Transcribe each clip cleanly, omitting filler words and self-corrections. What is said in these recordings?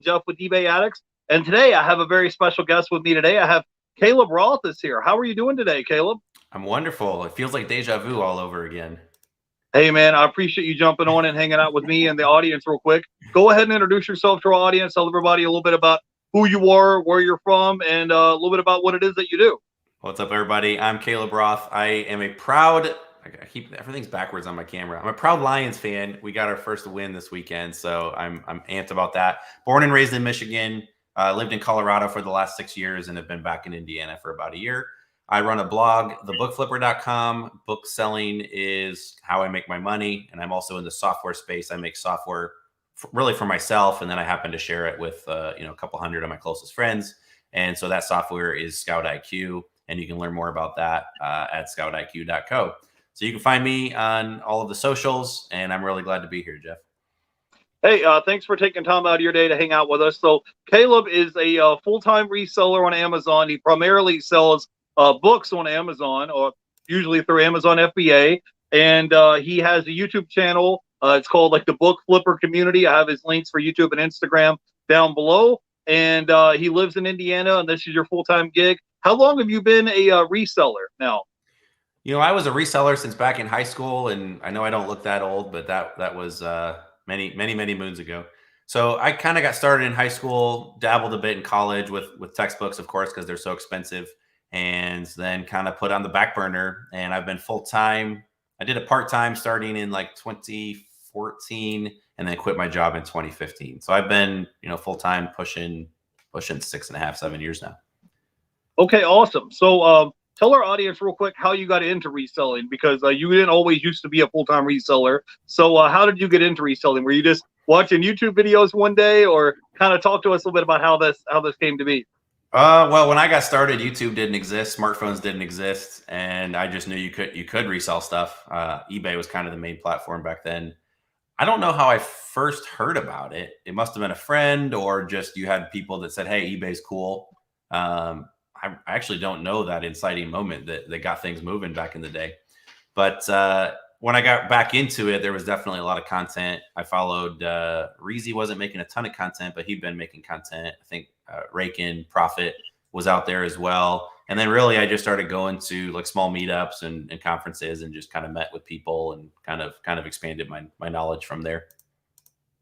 Jeff with eBay Addicts. And today I have a very special guest with me today. I have Caleb Roth is here. How are you doing today, Caleb? I'm wonderful. It feels like deja vu all over again. Hey, man, I appreciate you jumping on and hanging out with me and the audience real quick. Go ahead and introduce yourself to our audience. Tell everybody a little bit about who you are, where you're from, and a little bit about what it is that you do. What's up, everybody? I'm Caleb Roth. I am a proud, I keep everything's backwards on my camera. I'm a proud Lions fan. We got our first win this weekend, so I'm amped about that. Born and raised in Michigan, lived in Colorado for the last 6 years, and have been back in Indiana for about a year. I run a blog, thebookflipper.com. Book selling is how I make my money, and I'm also in the software space. I make software really for myself, and then I happen to share it with a couple hundred of my closest friends. And so that software is Scout IQ, and you can learn more about that at scoutiq.co. So you can find me on all of the socials, and I'm really glad to be here, Jeff. Hey, thanks for taking time out of your day to hang out with us. So Caleb is a full-time reseller on Amazon. He primarily sells books on Amazon, or usually through Amazon FBA. And he has a YouTube channel. It's called like the Book Flipper Community. I have his links for YouTube and Instagram down below. And he lives in Indiana, and this is your full-time gig. How long have you been a reseller now? I was a reseller since back in high school, and I know I don't look that old, but that was many moons ago. So I kind of got started in high school, dabbled a bit in college with textbooks, of course, because they're so expensive, and then kind of put on the back burner. And I've been full-time. I did a part-time starting in like 2014, and then quit my job in 2015. So I've been, full-time pushing 6.5, 7 years now. Okay, awesome. So tell our audience real quick how you got into reselling, because you didn't always used to be a full-time reseller. So how did you get into reselling? Were you just watching YouTube videos one day, or kind of talk to us a little bit about how this came to be? Well, when I got started, YouTube didn't exist, smartphones didn't exist, and I just knew you could resell stuff. eBay was kind of the main platform back then. I don't know how I first heard about it. It must have been a friend, or just you had people that said, "Hey, eBay's cool." I actually don't know that inciting moment that got things moving back in the day. But when I got back into it, there was definitely a lot of content. I followed Reezy wasn't making a ton of content, but he'd been making content. I think Rakin Profit was out there as well. And then really I just started going to like small meetups and conferences, and just kind of met with people, and kind of expanded my knowledge from there.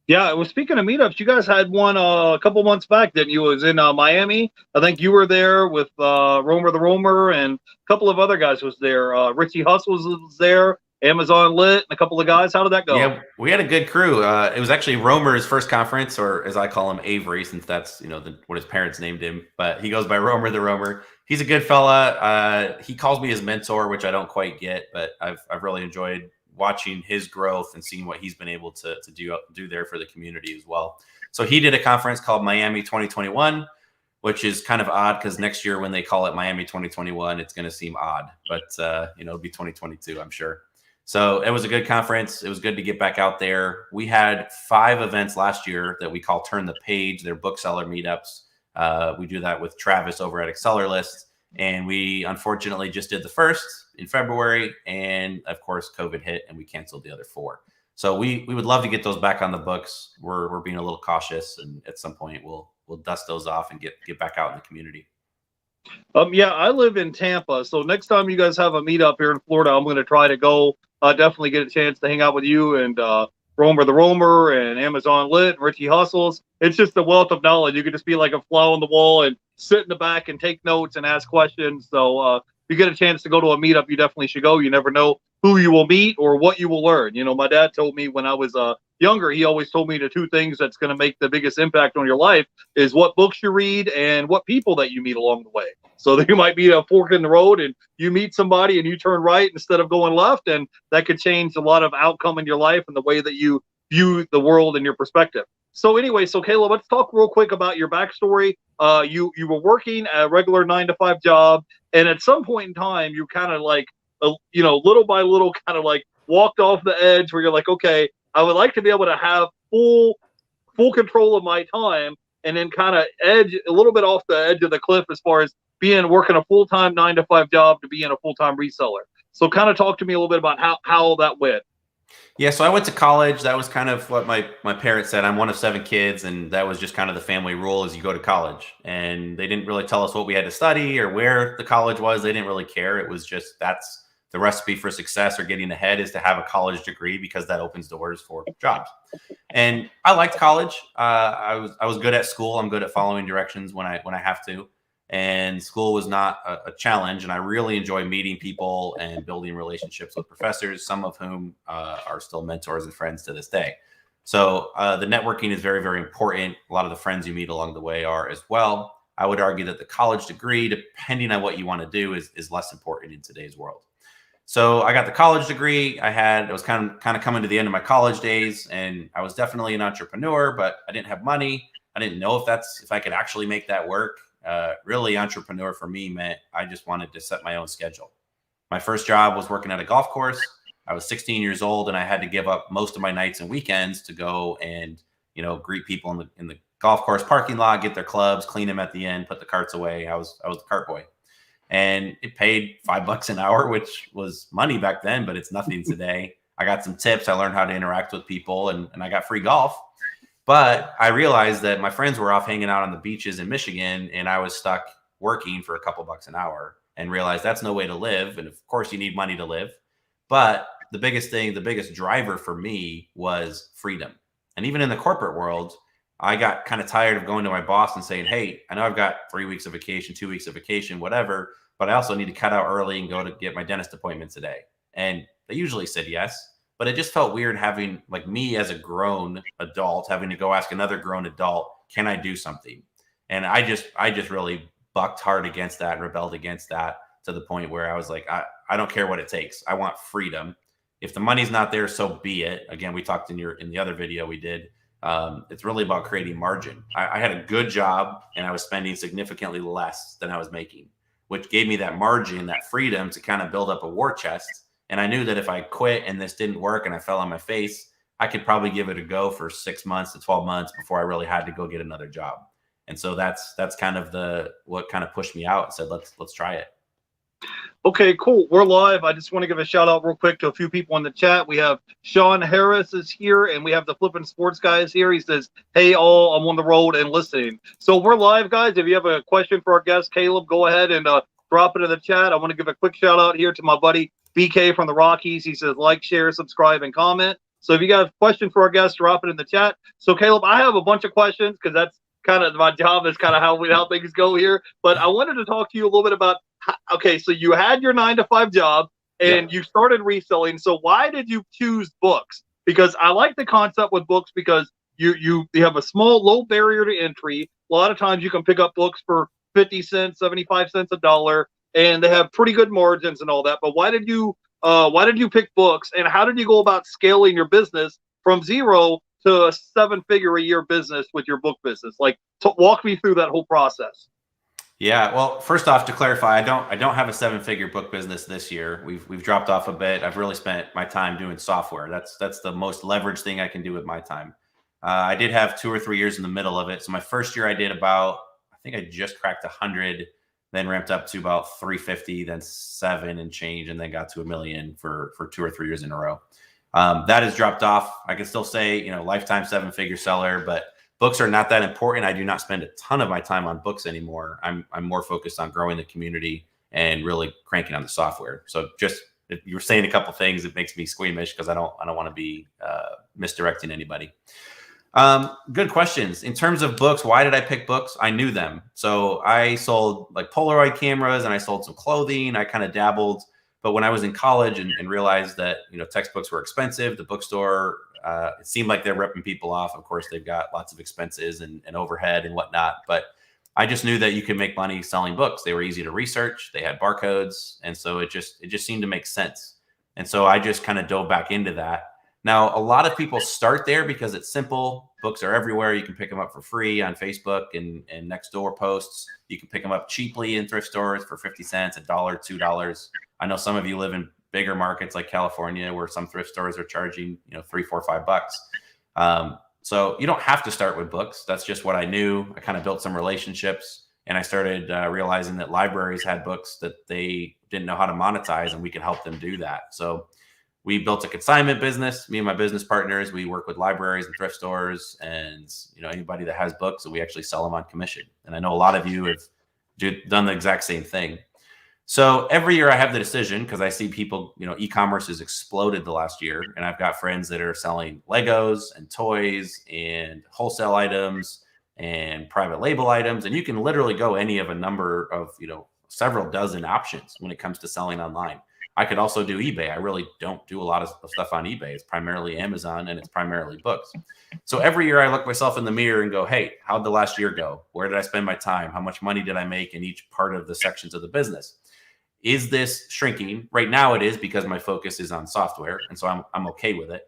Yeah, well, speaking of meetups, you guys had one a couple months back, didn't you? It was in Miami. I think you were there with Romer the Romer, and a couple of other guys was there. Richie Hustles was there, Amazon Lit, and a couple of guys. How did that go? Yeah, we had a good crew. It was actually Romer's first conference, or as I call him, Avery, since that's what his parents named him. But he goes by Romer the Romer. He's a good fella. He calls me his mentor, which I don't quite get, but I've really enjoyed watching his growth and seeing what he's been able to do there for the community as well. So he did a conference called Miami 2021, which is kind of odd because next year when they call it Miami 2021, it's going to seem odd, but it'll be 2022, I'm sure. So it was a good conference. It was good to get back out there. We had 5 events last year that we call Turn the Page. They're bookseller meetups. We do that with Travis over at AccelerList. And we unfortunately just did the first in February. And of course, COVID hit and we canceled the other 4. So we would love to get those back on the books. We're being a little cautious, and at some point we'll dust those off and get back out in the community. Yeah, I live in Tampa. So next time you guys have a meetup here in Florida, I'm going to try to go. Definitely get a chance to hang out with you and Romer the Romer and Amazon Lit and Richie Hustles. It's just a wealth of knowledge. You could just be like a fly on the wall and sit in the back and take notes and ask questions. So if you get a chance to go to a meetup, you definitely should go. You never know who you will meet or what you will learn. My dad told me when I was younger, he always told me the 2 things that's going to make the biggest impact on your life is what books you read and what people that you meet along the way. So there might be a fork in the road and you meet somebody and you turn right instead of going left, and that could change a lot of outcome in your life and the way that you view the world and your perspective. So anyway, Caleb, let's talk real quick about your backstory. You were working a regular 9-to-5 job, and at some point in time, you kind of like, little by little, kind of like walked off the edge where you're like, okay, I would like to be able to have full control of my time, and then kind of edge a little bit off the edge of the cliff as far as working a full-time 9-to-5 job to being a full-time reseller. So kind of talk to me a little bit about how that went. Yeah, so I went to college. That was kind of what my parents said. I'm one of 7 kids, and that was just kind of the family rule: is you go to college. And they didn't really tell us what we had to study or where the college was. They didn't really care. It was just that's the recipe for success or getting ahead is to have a college degree because that opens doors for jobs. And I liked college. I was good at school. I'm good at following directions when I have to. And school was not a challenge. And I really enjoy meeting people and building relationships with professors, some of whom are still mentors and friends to this day. So the networking is very, very important. A lot of the friends you meet along the way are as well. I would argue that the college degree, depending on what you want to do, is less important in today's world. So I got the college degree. I was kind of coming to the end of my college days, and I was definitely an entrepreneur, but I didn't have money. I didn't know if I could actually make that work. Really, entrepreneur for me meant I just wanted to set my own schedule. My first job was working at a golf course. I was 16 years old, and I had to give up most of my nights and weekends to go and greet people in the golf course parking lot, get their clubs, clean them at the end, put the carts away. I was the cart boy. And it paid $5 an hour, which was money back then, but it's nothing today. I got some tips. I learned how to interact with people, and I got free golf. But I realized that my friends were off hanging out on the beaches in Michigan, and I was stuck working for a couple bucks an hour, and realized that's no way to live. And of course, you need money to live. But the biggest driver for me was freedom. And even in the corporate world, I got kind of tired of going to my boss and saying, "Hey, I know I've got 3 weeks of vacation, 2 weeks of vacation, whatever, but I also need to cut out early and go to get my dentist appointment today." And they usually said yes, but it just felt weird having, like, me as a grown adult having to go ask another grown adult, "Can I do something?" And I just really bucked hard against that and rebelled against that to the point where I was like, I don't care what it takes. I want freedom. If the money's not there, so be it. Again, we talked in the other video we did. It's really about creating margin. I had a good job, and I was spending significantly less than I was making, which gave me that margin, that freedom to kind of build up a war chest. And I knew that if I quit and this didn't work and I fell on my face, I could probably give it a go for 6 months to 12 months before I really had to go get another job. And so that's kind of what kind of pushed me out and said, let's try it. Okay, cool. We're live. I just want to give a shout out real quick to a few people in the chat. We have Sean Harris is here, and we have the Flippin' Sports guy is here. He says, "Hey all, I'm on the road and listening." So we're live, guys. If you have a question for our guest Caleb, go ahead and drop it in the chat. I want to give a quick shout out here to my buddy BK from the Rockies. He says, "Like, share, subscribe, and comment." So if you got a question for our guest, drop it in the chat. So Caleb, I have a bunch of questions because that's kind of my job, is kind of how things go here. But I wanted to talk to you a little bit about. Okay, so you had your 9-to-5 job and you started reselling. So why did you choose books? Because I like the concept with books because you have a small, low barrier to entry. A lot of times you can pick up books for 50 cents, 75 cents, $1, and they have pretty good margins and all that. But why did you pick books, and how did you go about scaling your business from zero to a 7-figure a year business with your book business? Like, walk me through that whole process. Yeah, well, first off, to clarify, I don't have a 7-figure book business this year. We've dropped off a bit. I've really spent my time doing software. That's the most leveraged thing I can do with my time. I did have 2 or 3 years in the middle of it. So my first year I did I think I just cracked 100, then ramped up to about 350, then 7 and change, and then got to $1 million for 2 or 3 years in a row. That has dropped off. I can still say, lifetime 7-figure seller, but books are not that important. I do not spend a ton of my time on books anymore. I'm more focused on growing the community and really cranking on the software. So just, if you were saying a couple things, it makes me squeamish because I don't want to be misdirecting anybody. Good questions. In terms of books, why did I pick books? I knew them. So I sold like Polaroid cameras and I sold some clothing. I kind of dabbled. But when I was in college and realized that, textbooks were expensive, the bookstore, it seemed like they're ripping people off. Of course, they've got lots of expenses and overhead and whatnot. But I just knew that you could make money selling books. They were easy to research. They had barcodes. And so it just seemed to make sense. And so I just kind of dove back into that. Now, a lot of people start there because it's simple. Books are everywhere. You can pick them up for free on Facebook and Nextdoor posts. You can pick them up cheaply in thrift stores for 50 cents, $1, $2. I know some of you live in bigger markets like California where some thrift stores are charging, $3, $4, $5. So you don't have to start with books. That's just what I knew. I kind of built some relationships, and I started realizing that libraries had books that they didn't know how to monetize, and we could help them do that. So We built a consignment business. Me and my business partners, we work with libraries and thrift stores, and anybody that has books, and we actually sell them on commission. And I know a lot of you have done the exact same thing. So every year I have the decision, because I see people, e-commerce has exploded the last year, and I've got friends that are selling Legos and toys and wholesale items and private label items. And you can literally go any of a number of, several dozen options when it comes to selling online. I could also do eBay. I really don't do a lot of stuff on eBay. It's primarily Amazon and it's primarily books. So every year I look myself in the mirror and go, hey, how'd the last year go? Where did I spend my time? How much money did I make in each part of the sections of the business? Is this shrinking? Right now it is, because my focus is on software. And so I'm okay with it.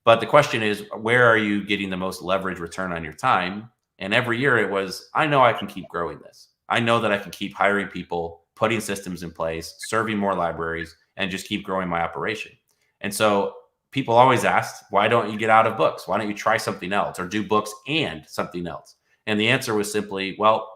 But the question is, where are you getting the most leverage return on your time? And every year it was, I know I can keep growing this. I know that I can keep hiring people, putting systems in place, serving more libraries, and just keep growing my operation. And so people always ask, why don't you get out of books? Why don't you try something else or do books and something else? And the answer was simply, well,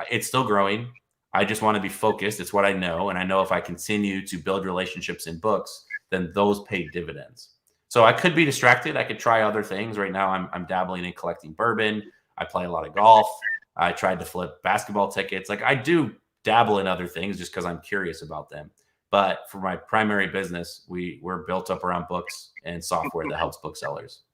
it's still growing. I just want to be focused. It's what I know. And I know if I continue to build relationships in books, then those pay dividends. So I could be distracted. I could try other things. Right now I'm dabbling in collecting bourbon. I play a lot of golf. I tried to flip basketball tickets. Like, I do dabble in other things just because I'm curious about them. But for my primary business, we're built up around books and software that helps booksellers.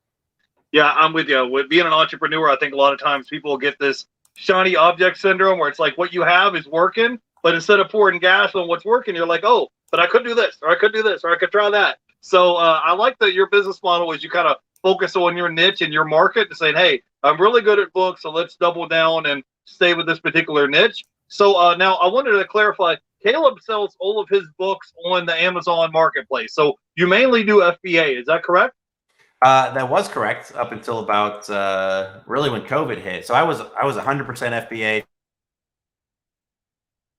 Yeah, I'm with you. With being an entrepreneur, I think a lot of times people get this shiny object syndrome where it's like what you have is working, but instead of pouring gas on what's working, you're like, oh, but I could do this, or I could do this, or I could try that. So I like that your business model is you kind of focus on your niche and your market and saying, hey, I'm really good at books, so let's double down and stay with this particular niche. So now I wanted to clarify, Caleb sells all of his books on the Amazon marketplace. So you mainly do FBA, is that correct? That was correct up until about really when COVID hit. So I was 100% FBA.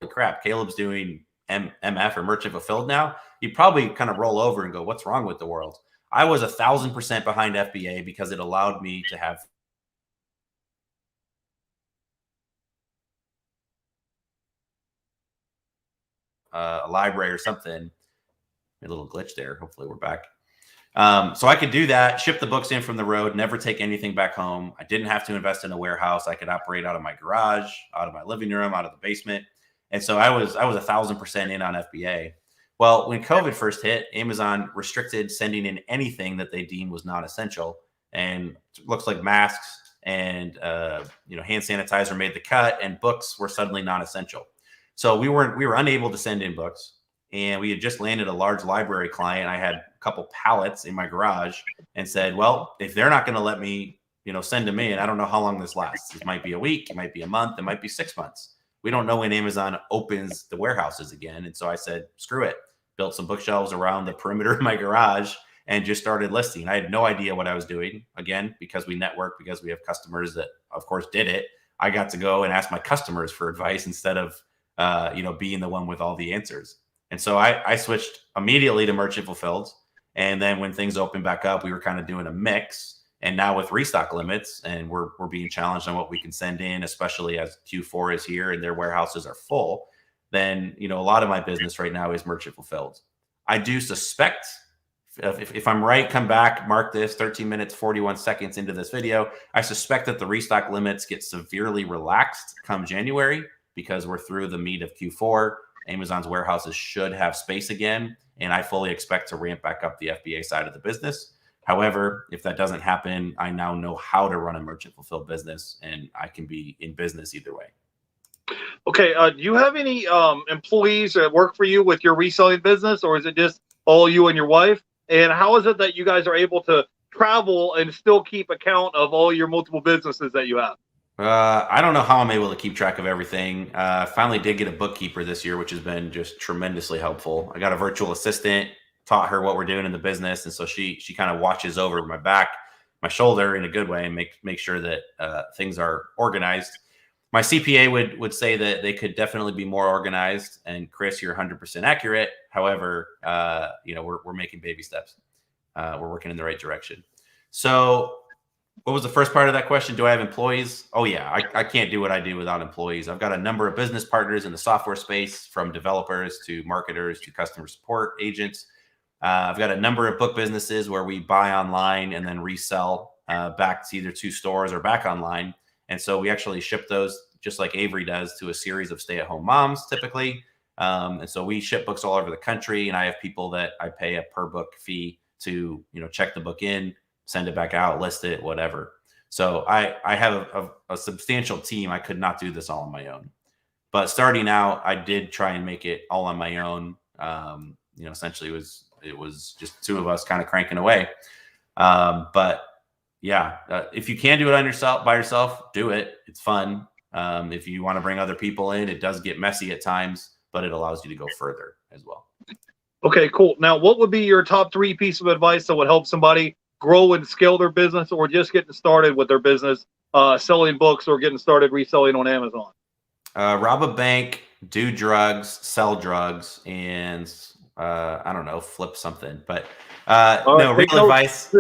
Holy crap, Caleb's doing MF or merchant fulfilled now. You probably kind of roll over and go, what's wrong with the world? I was 1,000% behind FBA because it allowed me to have a library or something. A little glitch there. Hopefully we're back. So I could do that, ship the books in from the road, never take anything back home. I didn't have to invest in a warehouse. I could operate out of my garage, out of my living room, out of the basement. And so I was 1,000% in on FBA. Well, when COVID first hit, Amazon restricted sending in anything that they deemed was not essential. And it looks like masks and hand sanitizer made the cut, and books were suddenly not essential. So we were unable to send in books. And we had just landed a large library client. I had a couple pallets in my garage and said, well, if they're not going to let me, send them in, I don't know how long this lasts. It might be a week. It might be a month. It might be 6 months. We don't know when Amazon opens the warehouses again. And so I said, screw it. Built some bookshelves around the perimeter of my garage and just started listing. I had no idea what I was doing. Again, because we network, because we have customers that, of course, did it. I got to go and ask my customers for advice instead of, being the one with all the answers. And so I switched immediately to merchant fulfilled. And then when things opened back up, we were kind of doing a mix. And now with restock limits, and we're being challenged on what we can send in, especially as Q4 is here and their warehouses are full, then, a lot of my business right now is merchant fulfilled. I do suspect, if I'm right, come back, mark this 13 minutes, 41 seconds into this video. I suspect that the restock limits get severely relaxed come January because we're through the meat of Q4. Amazon's warehouses should have space again, and I fully expect to ramp back up the FBA side of the business. However, if that doesn't happen, I now know how to run a merchant fulfilled business, and I can be in business either way. Okay. Do you have any employees that work for you with your reselling business, or is it just all you and your wife? And how is it that you guys are able to travel and still keep account of all your multiple businesses that you have? I don't know how I'm able to keep track of everything. Finally did get a bookkeeper this year, which has been just tremendously helpful. I got a virtual assistant, taught her what we're doing in the business. And so she kind of watches over my back, my shoulder in a good way, and make sure that things are organized. My CPA would say that they could definitely be more organized. And Chris, you're 100% accurate. However, we're making baby steps. We're working in the right direction. So what was the first part of that question? Do I have employees? Oh, yeah. I can't do what I do without employees. I've got a number of business partners in the software space, from developers to marketers to customer support agents. I've got a number of book businesses where we buy online and then resell back to either to stores or back online. And so we actually ship those just like Avery does to a series of stay-at-home moms typically. And so we ship books all over the country, and I have people that I pay a per book fee to, check the book in, send it back out, list it, whatever. So I have a substantial team. I could not do this all on my own. But starting out, I did try and make it all on my own. Essentially it was just two of us kind of cranking away. But yeah, if you can do it by yourself, do it. It's fun. If you want to bring other people in, it does get messy at times, but it allows you to go further as well. Okay, cool. Now, what would be your top 3 pieces of advice that would help somebody grow and scale their business, or just getting started with their business, selling books or getting started reselling on Amazon? Rob a bank, do drugs, sell drugs, and I don't know, flip something. But no, real advice.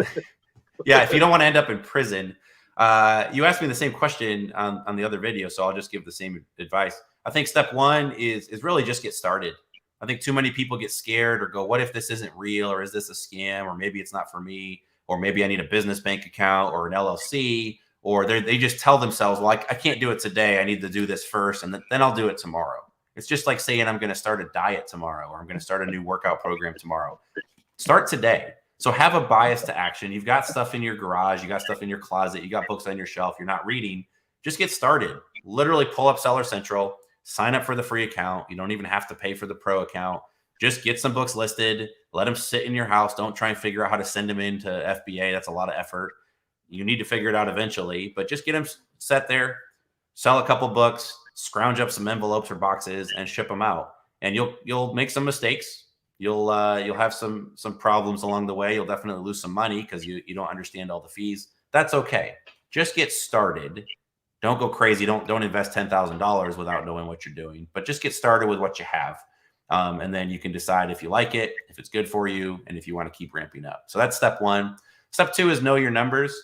Yeah, if you don't want to end up in prison. You asked me the same question on the other video, so I'll just give the same advice. I think step 1 is really just get started. I think too many people get scared or go, what if this isn't real, or is this a scam, or maybe it's not for me, or maybe I need a business bank account or an LLC, or they just tell themselves, well, I can't do it today. I need to do this first, and then I'll do it tomorrow. It's just like saying I'm going to start a diet tomorrow, or I'm going to start a new workout program tomorrow. Start today. So have a bias to action. You've got stuff in your garage. You got stuff in your closet. You got books on your shelf. You're not reading. Just get started. Literally pull up Seller Central, sign up for the free account. You don't even have to pay for the pro account. Just get some books listed. Let them sit in your house. Don't try and figure out how to send them into FBA. That's a lot of effort. You need to figure it out eventually, but just get them set there, sell a couple books, scrounge up some envelopes or boxes, and ship them out. And you'll make some mistakes. You'll have some problems along the way. You'll definitely lose some money because you don't understand all the fees. That's okay. Just get started. Don't go crazy. Don't invest $10,000 without knowing what you're doing. But just get started with what you have, and then you can decide if you like it, if it's good for you, and if you want to keep ramping up. So that's step 1. Step 2 is know your numbers.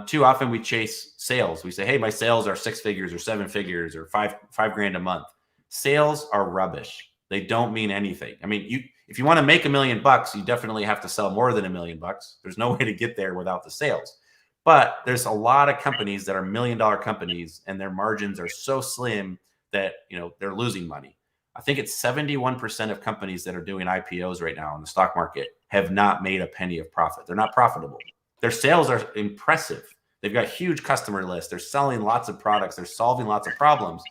Too often we chase sales. We say, hey, my sales are 6 figures or 7 figures or five grand a month. Sales are rubbish. They don't mean anything. I mean, if you want to make $1 million, you definitely have to sell more than $1 million. There's no way to get there without the sales. But there's a lot of companies that are $1 million companies, and their margins are so slim that they're losing money. I think it's 71% of companies that are doing IPOs right now in the stock market have not made a penny of profit. They're not profitable. Their sales are impressive. They've got huge customer lists. They're selling lots of products. They're solving lots of problems.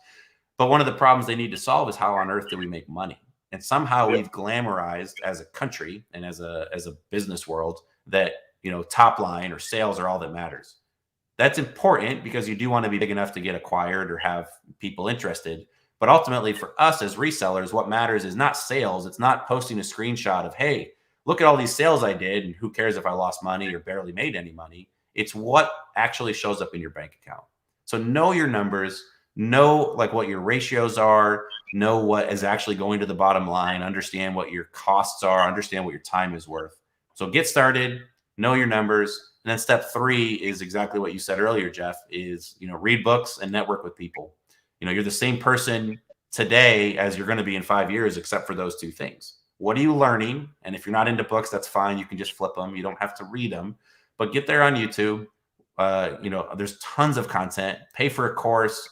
But one of the problems they need to solve is how on earth do we make money? And somehow we've glamorized as a country and as a business world that, top line or sales are all that matters. That's important because you do want to be big enough to get acquired or have people interested. But ultimately for us as resellers, what matters is not sales. It's not posting a screenshot of, hey, look at all these sales I did, and who cares if I lost money or barely made any money. It's what actually shows up in your bank account. So know your numbers. Know what your ratios are, know what is actually going to the bottom line, understand what your costs are, understand what your time is worth. So get started, know your numbers. And then step 3 is exactly what you said earlier, Jeff, is, read books and network with people. You're the same person today as you're going to be in 5 years, except for those 2 things. What are you learning? And if you're not into books, that's fine. You can just flip them. You don't have to read them, but get there on YouTube. There's tons of content. Pay for a course.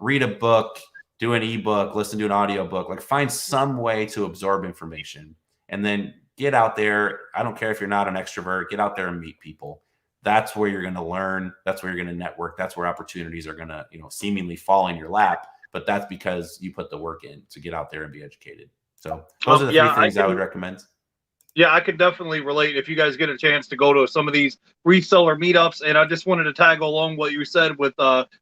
Read a book, do an ebook, listen to an audiobook, find some way to absorb information, and then get out there. I don't care if you're not an extrovert, get out there and meet people. That's where you're going to learn. That's where you're going to network. That's where opportunities are going to, seemingly fall in your lap, but that's because you put the work in to get out there and be educated. So those are the 3 things I would recommend. Yeah, I could definitely relate if you guys get a chance to go to some of these reseller meetups. And I just wanted to tag along what you said with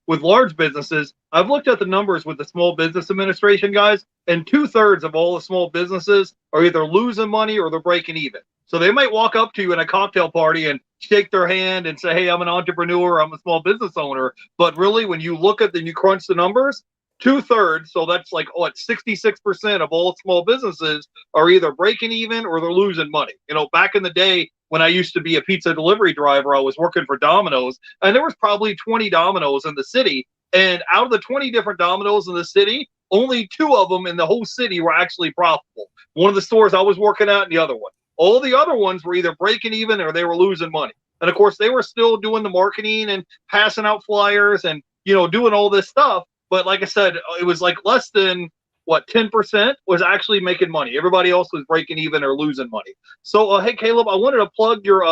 large businesses. I've looked at the numbers with the Small Business Administration guys, and 2/3 of all the small businesses are either losing money or they're breaking even. So they might walk up to you in a cocktail party and shake their hand and say, hey, I'm an entrepreneur, I'm a small business owner. But really, when you look at you crunch the numbers, 2/3, so that's 66% of all small businesses are either breaking even or they're losing money. Back in the day when I used to be a pizza delivery driver, I was working for Domino's, and there was probably 20 Domino's in the city. And out of the 20 different Domino's in the city, only 2 of them in the whole city were actually profitable. One of the stores I was working at and the other one. All the other ones were either breaking even or they were losing money. And of course, they were still doing the marketing and passing out flyers and, doing all this stuff. But like I said, it was like less than 10% was actually making money. Everybody else was breaking even or losing money. So, hey, Caleb, I wanted to plug your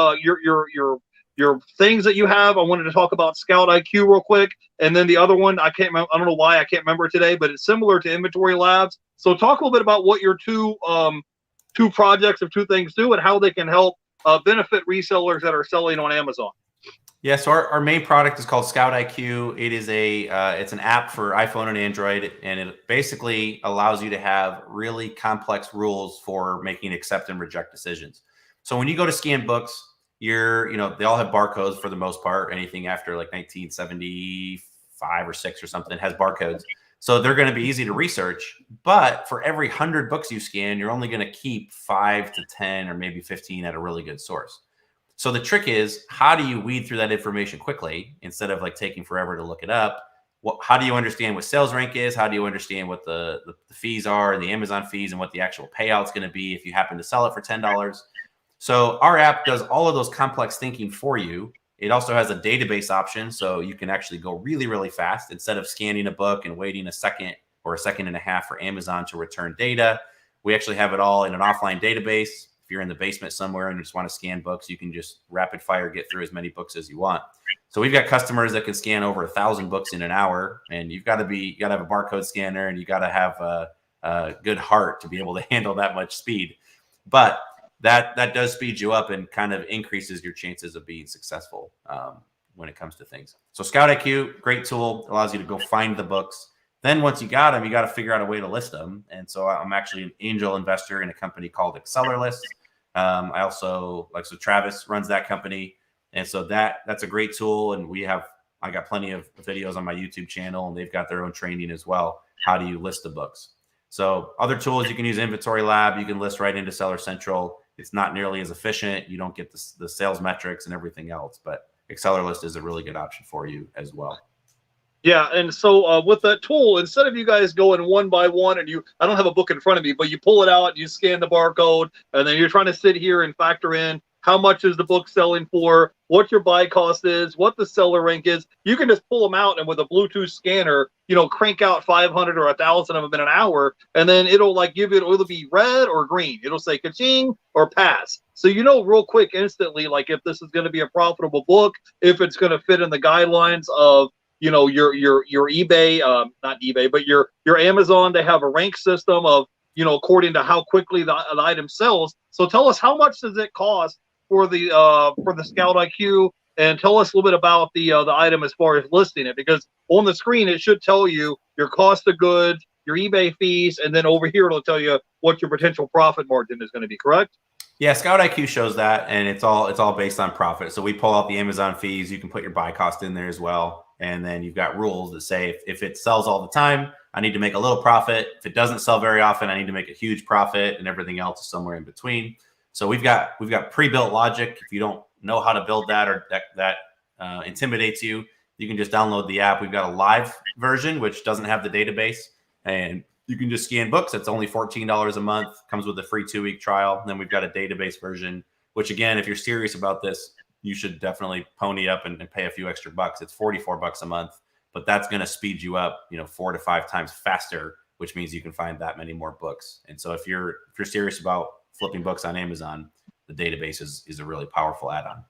things that you have. I wanted to talk about Scout IQ real quick, and then the other one I can't. I don't know why I can't remember today, but it's similar to Inventory Labs. So, talk a little bit about what your two projects of two things do and how they can help benefit resellers that are selling on Amazon. Yeah, so our main product is called Scout IQ. It is it's an app for iPhone and Android, and it basically allows you to have really complex rules for making accept and reject decisions. So when you go to scan books, they all have barcodes for the most part. Anything after like 1975 or 6 or something has barcodes. So they're going to be easy to research. But for every 100 books you scan, you're only going to keep 5 to 10 or maybe 15 at a really good source. So the trick is, how do you weed through that information quickly instead of like taking forever to look it up? How do you understand what sales rank is? How do you understand what the fees are and the Amazon fees and what the actual payout's going to be if you happen to sell it for $10? So our app does all of those complex thinking for you. It also has a database option, so you can actually go really, really fast. Instead of scanning a book and waiting a second or a second and a half for Amazon to return data, we actually have it all in an offline database. If you're in the basement somewhere and you just want to scan books, you can just rapid fire get through as many books as you want. So we've got customers that can scan over 1,000 books in an hour, and you got to have a barcode scanner, and you got to have a good heart to be able to handle that much speed. But that does speed you up and kind of increases your chances of being successful when it comes to things. So Scout IQ, great tool, allows you to go find the books. Then once you got them, you got to figure out a way to list them. And so I'm actually an angel investor in a company called AccelerList. I also so Travis runs that company. And so that's a great tool. And I got plenty of videos on my YouTube channel, and they've got their own training as well. How do you list the books? So other tools, you can use Inventory Lab. You can list right into Seller Central. It's not nearly as efficient. You don't get the sales metrics and everything else, but AccelerList is a really good option for you as well. Yeah, and so with that tool, instead of you guys going one by one, and I don't have a book in front of me, but you pull it out, you scan the barcode, and then you're trying to sit here and factor in how much is the book selling for, what your buy cost is, what the seller rank is. You can just pull them out, and with a Bluetooth scanner, crank out 500 or 1,000 of them in an hour, and then it'll it'll be red or green. It'll say ka-ching or pass. So real quick, instantly, like if this is going to be a profitable book, if it's going to fit in the guidelines of your eBay, not eBay, but your Amazon. They have a rank system of according to how quickly the item sells. So tell us, how much does it cost for the Scout IQ, and tell us a little bit about the item as far as listing it, because on the screen it should tell you your cost of goods, your eBay fees, and then over here it'll tell you what your potential profit margin is going to be. Correct? Yeah, Scout IQ shows that, and it's all based on profit. So we pull out the Amazon fees. You can put your buy cost in there as well. And then you've got rules that say if it sells all the time, I need to make a little profit. If it doesn't sell very often, I need to make a huge profit, and everything else is somewhere in between. So we've got pre-built logic. If you don't know how to build that, or that intimidates you, you can just download the app. We've got a live version, which doesn't have the database, and you can just scan books. It's only $14 a month, comes with a free 2-week trial. And then we've got a database version, which again, if you're serious about this, you should definitely pony up and pay a few extra bucks. It's $44 a month, but that's going to speed you up, 4 to 5 times faster, which means you can find that many more books. And so if you're serious about flipping books on Amazon, the database is a really powerful add-on.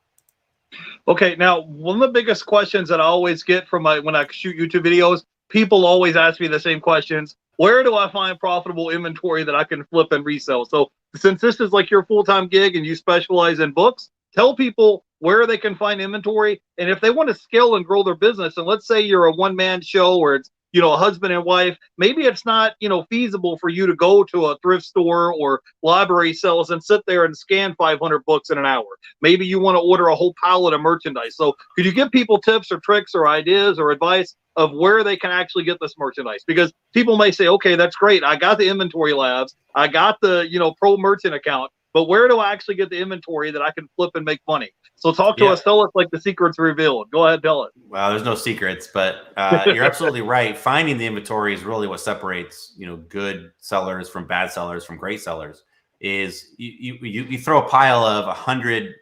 Okay, now one of the biggest questions that I always get from when I shoot YouTube videos, people always ask me the same questions. Where do I find profitable inventory that I can flip and resell? So since this is like your full-time gig and you specialize in books, tell people where they can find inventory. And if they want to scale and grow their business, and let's say you're a one-man show where it's, a husband and wife, maybe it's not, feasible for you to go to a thrift store or library sales and sit there and scan 500 books in an hour. Maybe you want to order a whole pallet of merchandise. So could you give people tips or tricks or ideas or advice of where they can actually get this merchandise? Because people may say, okay, that's great. I got the Inventory Labs. I got the, Pro Merchant account. But where do I actually get the inventory that I can flip and make money? So talk to us. Tell us like the secrets revealed. Go ahead, tell it. Well, there's no secrets, but you're absolutely right. Finding the inventory is really what separates, good sellers from bad sellers from great sellers. is you throw a pile of 100,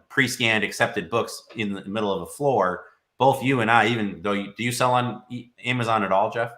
pre-scanned accepted books in the middle of a floor. Both you and I, even though do you sell on Amazon at all, Jeff?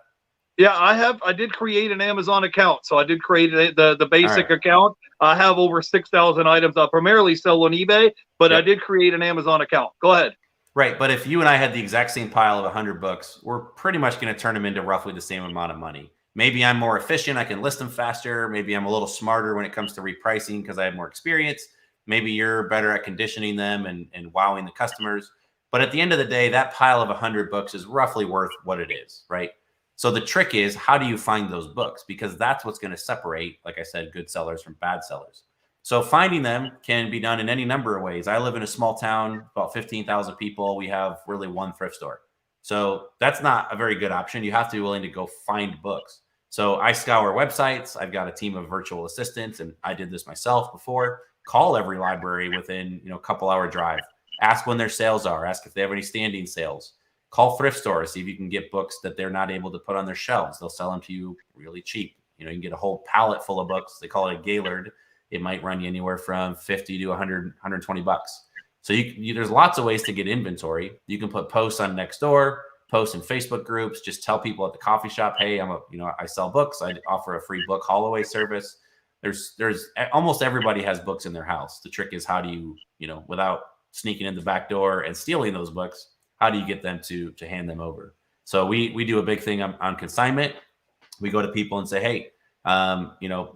Yeah, I did create an Amazon account, so I did create the basic account. I have over 6,000 items. I primarily sell on eBay, but I did create an Amazon account. Go ahead. Right, but if you and I had the exact same pile of 100 books, we're pretty much going to turn them into roughly the same amount of money. Maybe I'm more efficient. I can list them faster. Maybe I'm a little smarter when it comes to repricing because I have more experience. Maybe you're better at conditioning them and wowing the customers. But at the end of the day, that pile of 100 books is roughly worth what it is, right? So the trick is, how do you find those books? Because that's what's going to separate, like I said, good sellers from bad sellers. So finding them can be done in any number of ways. I live in a small town, about 15,000 people. We have really one thrift store. So that's not a very good option. You have to be willing to go find books. So I scour websites. I've got a team of virtual assistants, and I did this myself before. Call every library within a couple-hour drive. Ask when their sales are. Ask if they have any standing sales. Call thrift stores. See if you can get books that they're not able to put on their shelves. They'll sell them to you really cheap. You can get a whole pallet full of books. They call it a Gaylord. It might run you anywhere from 50 to 100, 120 bucks. So there's lots of ways to get inventory. You can put posts on Nextdoor, posts in Facebook groups. Just tell people at the coffee shop, hey, I sell books. I offer a free book haul away service. There's almost everybody has books in their house. The trick is, how do you, without sneaking in the back door and stealing those books, how do you get them to hand them over? So we do a big thing on consignment. We go to people and say, hey,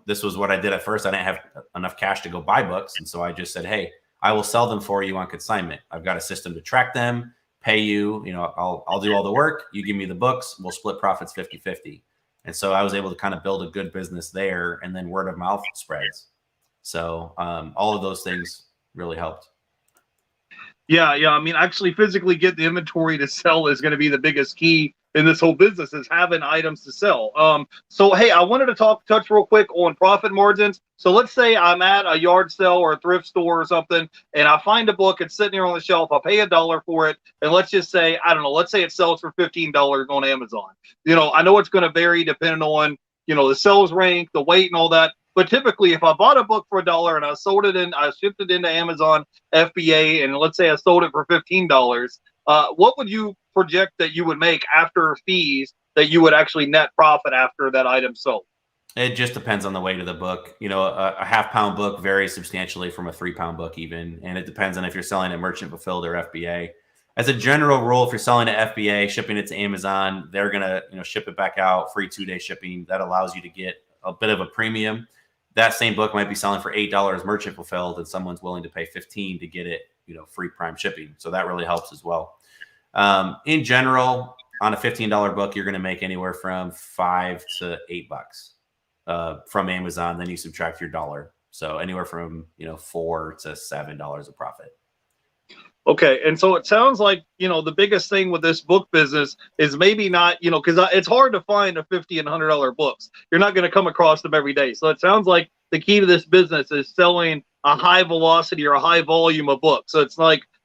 this was what I did at first. I didn't have enough cash to go buy books. And so I just said, hey, I will sell them for you on consignment. I've got a system to track them, pay you, I'll do all the work. You give me the books, we'll split profits 50-50. And so I was able to kind of build a good business there, and then word of mouth spreads. So all of those things really helped. Yeah. I mean, actually physically get the inventory to sell is going to be the biggest key in this whole business, is having items to sell. So, hey, I wanted to touch real quick on profit margins. So let's say I'm at a yard sale or a thrift store or something, and I find a book, it's sitting here on the shelf, I pay $1 for it. And let's just say, I don't know, let's say it sells for $15 on Amazon. I know it's going to vary depending on, the sales rank, the weight and all that. But typically, if I bought a book for $1 and I shipped it into Amazon FBA, and let's say I sold it for $15, what would you project that you would make after fees, that you would actually net profit after that item sold? It just depends on the weight of the book. A half-pound book varies substantially from a 3-pound book even, and it depends on if you're selling it merchant fulfilled or FBA. As a general rule, if you're selling to FBA, shipping it to Amazon, they're gonna ship it back out, free 2-day shipping. That allows you to get a bit of a premium. That same book might be selling for $8 merchant fulfilled, and someone's willing to pay $15 to get it, free prime shipping. So that really helps as well. In general, on a $15 book, you're going to make anywhere from $5 to $8 from Amazon. Then you subtract your dollar. So anywhere from, $4 to $7 of profit. Okay. And so it sounds like, the biggest thing with this book business is maybe not, because it's hard to find a $50 and $100 books. You're not going to come across them every day. So it sounds like the key to this business is selling a high velocity or a high volume of books. So it's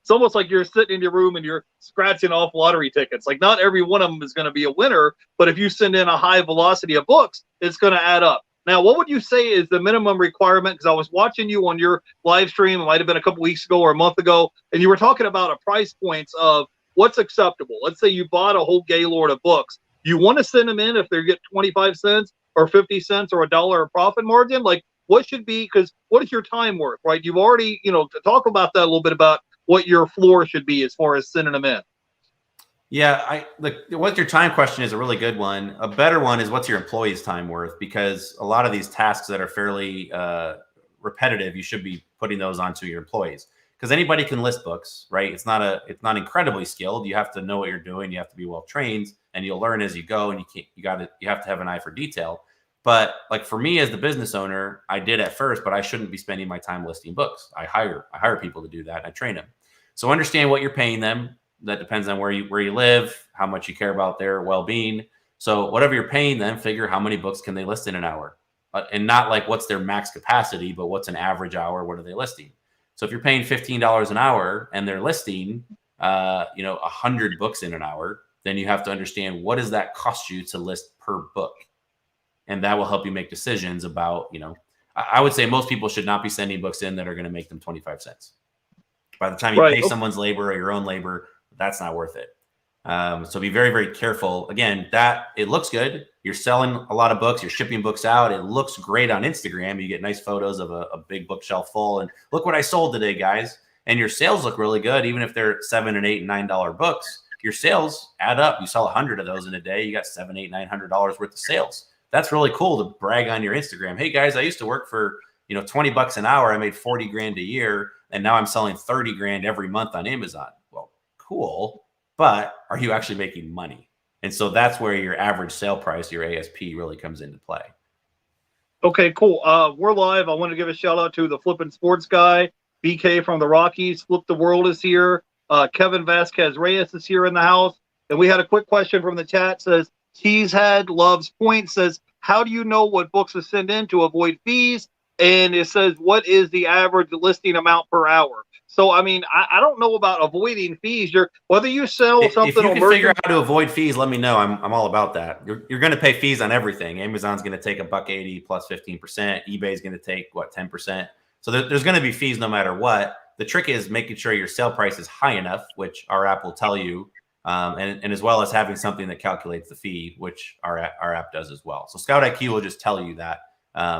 almost like you're sitting in your room and you're scratching off lottery tickets. Like, not every one of them is going to be a winner, but if you send in a high velocity of books, it's going to add up. Now, what would you say is the minimum requirement? Because I was watching you on your live stream, it might have been a couple weeks ago or a month ago, and you were talking about a price points of what's acceptable. Let's say you bought a whole Gaylord of books. You want to send them in if they get 25 cents or 50 cents or $1 of profit margin? Like, what should be, because what is your time worth, right? You've already, to talk about that a little bit, about what your floor should be as far as sending them in. Yeah, what your time question is a really good one. A better one is, what's your employee's time worth? Because a lot of these tasks that are fairly repetitive, you should be putting those onto your employees. Because anybody can list books, right? It's not incredibly skilled. You have to know what you're doing. You have to be well trained, and you'll learn as you go. And you have to have an eye for detail. But like for me as the business owner, I did at first, but I shouldn't be spending my time listing books. I hire people to do that. And I train them. So understand what you're paying them. That depends on where you live, how much you care about their well-being. So whatever you're paying them, figure how many books can they list in an hour, and not like what's their max capacity, but what's an average hour? What are they listing? So if you're paying $15 an hour and they're listing, 100 books in an hour, then you have to understand, what does that cost you to list per book? And that will help you make decisions about, I would say most people should not be sending books in that are going to make them 25 cents. By the time you Right. pay someone's labor or your own labor, that's not worth it. So be very, very careful. Again, that it looks good. You're selling a lot of books. You're shipping books out. It looks great on Instagram. You get nice photos of a big bookshelf full. And look what I sold today, guys. And your sales look really good, even if they're $7 and $8 and $9 books. Your sales add up. You sell 100 of those in a day. You got $700, $800, $900 worth of sales. That's really cool to brag on your Instagram. Hey guys, I used to work for 20 bucks an hour. I made 40 grand a year, and now I'm selling 30 grand every month on Amazon. Well, cool. But are you actually making money? And so that's where your average sale price, your ASP, really comes into play. Okay, cool. We're live. I want to give a shout out to the Flippin' Sports guy, BK from the Rockies. Flip the World is here. Kevin Vasquez Reyes is here in the house. And we had a quick question from the chat. Says, Cheesehead loves points. Says, how do you know what books to send in to avoid fees? And it says, what is the average listing amount per hour? So, I mean, I don't know about avoiding fees. Whether you sell something, if you can figure out how to avoid fees, let me know. I'm all about that. You're going to pay fees on everything. Amazon's going to take $1.80 plus 15%. eBay's going to take 10%. So there's going to be fees no matter what. The trick is making sure your sale price is high enough, which our app will tell you, and as well as having something that calculates the fee, which our app does as well. So Scout IQ will just tell you that.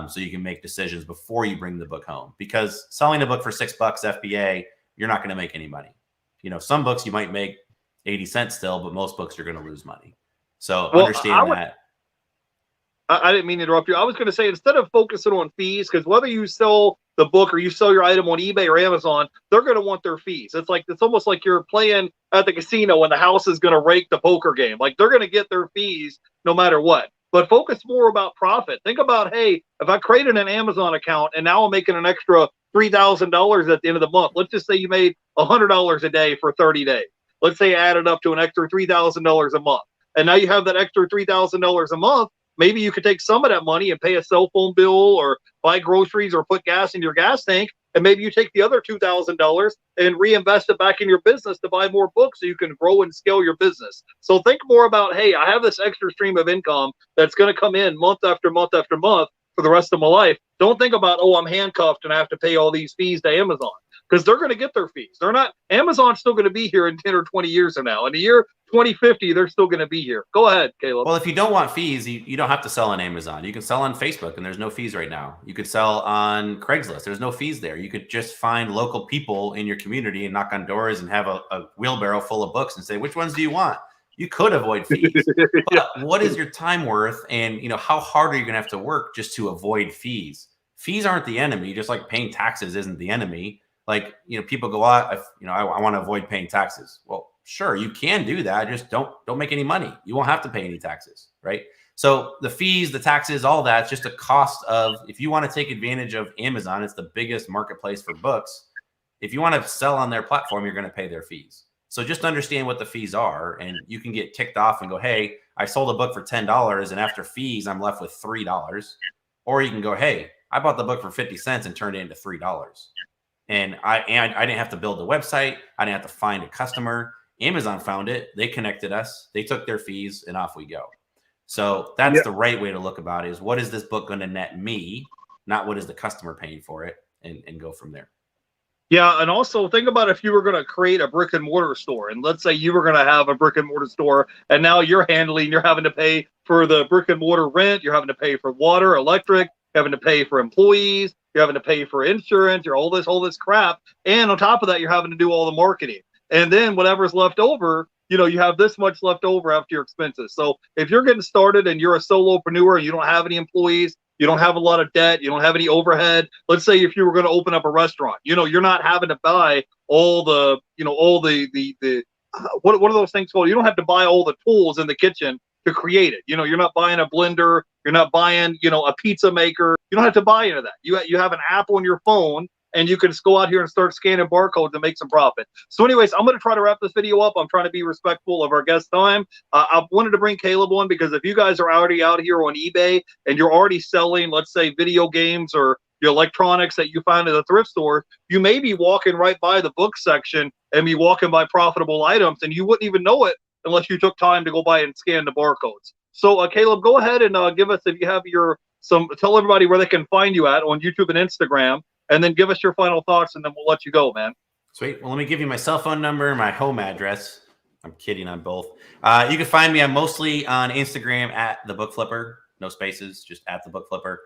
So you can make decisions before you bring the book home, because selling a book for $6 FBA, you're not going to make any money. Some books you might make 80 cents still, but most books you're going to lose money. So understand that. I didn't mean to interrupt you. I was going to say, instead of focusing on fees, because whether you sell the book or you sell your item on eBay or Amazon, they're going to want their fees. It's almost like you're playing at the casino and the house is going to rake the poker game. Like, they're going to get their fees no matter what. But focus more about profit. Think about, hey, if I created an Amazon account and now I'm making an extra $3,000 at the end of the month, let's just say you made $100 a day for 30 days. Let's say you added up to an extra $3,000 a month. And now you have that extra $3,000 a month. Maybe you could take some of that money and pay a cell phone bill or buy groceries or put gas in your gas tank. And maybe you take the other $2,000 and reinvest it back in your business to buy more books so you can grow and scale your business. So think more about, hey, I have this extra stream of income that's going to come in month after month after month for the rest of my life. Don't think about, oh, I'm handcuffed and I have to pay all these fees to Amazon, because they're going to get their fees. They're not. Amazon's still going to be here in 10 or 20 years from now. In the year 2050, they're still going to be here. Go ahead, Caleb. Well, if you don't want fees, you don't have to sell on Amazon. You can sell on Facebook, and there's no fees right now. You could sell on Craigslist. There's no fees there. You could just find local people in your community and knock on doors and have a wheelbarrow full of books and say, which ones do you want? You could avoid fees. But what is your time worth? And how hard are you going to have to work just to avoid fees? Fees aren't the enemy, just like paying taxes isn't the enemy. Like, people go out, I want to avoid paying taxes. Well, sure, you can do that. Just don't make any money. You won't have to pay any taxes, right? So the fees, the taxes, all that's just a cost of, if you want to take advantage of Amazon, it's the biggest marketplace for books. If you want to sell on their platform, you're going to pay their fees. So just understand what the fees are, and you can get ticked off and go, hey, I sold a book for $10, and after fees, I'm left with $3. Or you can go, hey, I bought the book for 50 cents and turned it into $3. And I didn't have to build a website. I didn't have to find a customer. Amazon found it. They connected us. They took their fees, and off we go. So that's the right way to look about it, is what is this book going to net me, not what is the customer paying for it, and go from there. Yeah, and also think about if you were going to create a brick and mortar store, and let's say you were going to have a brick and mortar store, and now you're having to pay for the brick and mortar rent, you're having to pay for water, electric, you're having to pay for employees, you're having to pay for insurance, you're all this crap, and on top of that, you're having to do all the marketing, and then whatever's left over, you have this much left over after your expenses. So if you're getting started and you're a solopreneur and you don't have any employees, you don't have a lot of debt, you don't have any overhead. Let's say if you were going to open up a restaurant, you're not having to buy all the, what are those things called? You don't have to buy all the tools in the kitchen to create it. You're not buying a blender, you're not buying, a pizza maker. You don't have to buy any of that. You have an app on your phone, and you can just go out here and start scanning barcodes and make some profit. So anyways, I'm going to try to wrap this video up. I'm trying to be respectful of our guest time. I wanted to bring Caleb on because if you guys are already out here on eBay and you're already selling, let's say, video games or your electronics that you find at a thrift store, you may be walking right by the book section and be walking by profitable items, and you wouldn't even know it unless you took time to go by and scan the barcodes. So Caleb, go ahead and give us, if you have your tell everybody where they can find you at on YouTube and Instagram, and then give us your final thoughts, and then we'll let you go, man. Sweet. Well, let me give you my cell phone number, my home address. I'm kidding on both. You can find me. I'm mostly on Instagram at the Book Flipper. No spaces, just at the Book Flipper.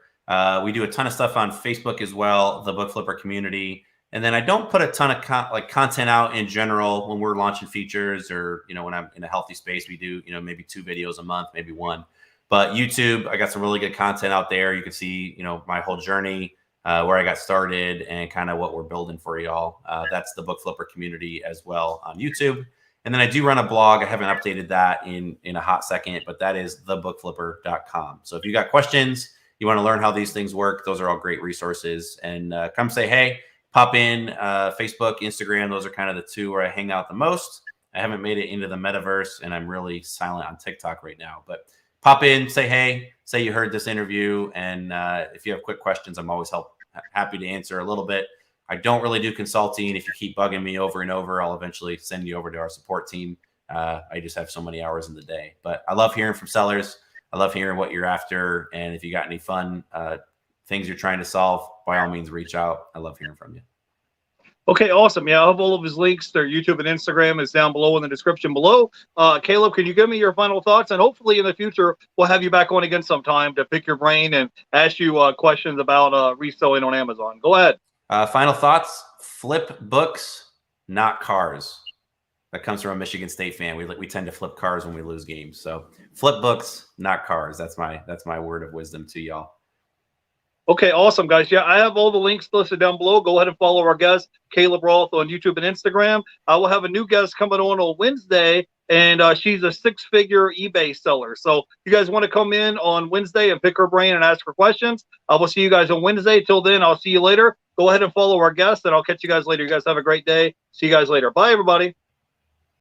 We do a ton of stuff on Facebook as well, the Book Flipper community. And then I don't put a ton of content out in general when we're launching features, or when I'm in a healthy space. We do maybe 2 videos a month, maybe 1. But YouTube, I got some really good content out there. You can see my whole journey, where I got started, and kind of what we're building for y'all. That's the Book Flipper community as well on YouTube. And then I do run a blog. I haven't updated that in a hot second, but that is thebookflipper.com. So if you got questions, you want to learn how these things work, those are all great resources. And come say hey, pop in. Facebook, Instagram, those are kind of the 2 where I hang out the most. I haven't made it into the metaverse, and I'm really silent on TikTok right now. But pop in, say hey, say you heard this interview, and if you have quick questions, I'm always happy to answer a little bit. I don't really do consulting. If you keep bugging me over and over, I'll eventually send you over to our support team. I just have so many hours in the day. But I love hearing from sellers. I love hearing what you're after. And if you got any fun things you're trying to solve, by all means, reach out. I love hearing from you. Okay, awesome. Yeah, I'll have all of his links. Their YouTube and Instagram is down below in the description below. Caleb, can you give me your final thoughts? And hopefully in the future, we'll have you back on again sometime to pick your brain and ask you questions about reselling on Amazon. Go ahead. Final thoughts: flip books, not cars. That comes from a Michigan State fan. We tend to flip cars when we lose games. So flip books, not cars. That's my word of wisdom to y'all. Okay, awesome, guys. Yeah, I have all the links listed down below. Go ahead and follow our guest, Caleb Roth, on YouTube and Instagram. I will have a new guest coming on Wednesday, and she's a 6-figure eBay seller. So if you guys want to come in on Wednesday and pick her brain and ask her questions, I will see you guys on Wednesday. Till then, I'll see you later. Go ahead and follow our guest, and I'll catch you guys later. You guys have a great day. See you guys later. Bye, everybody.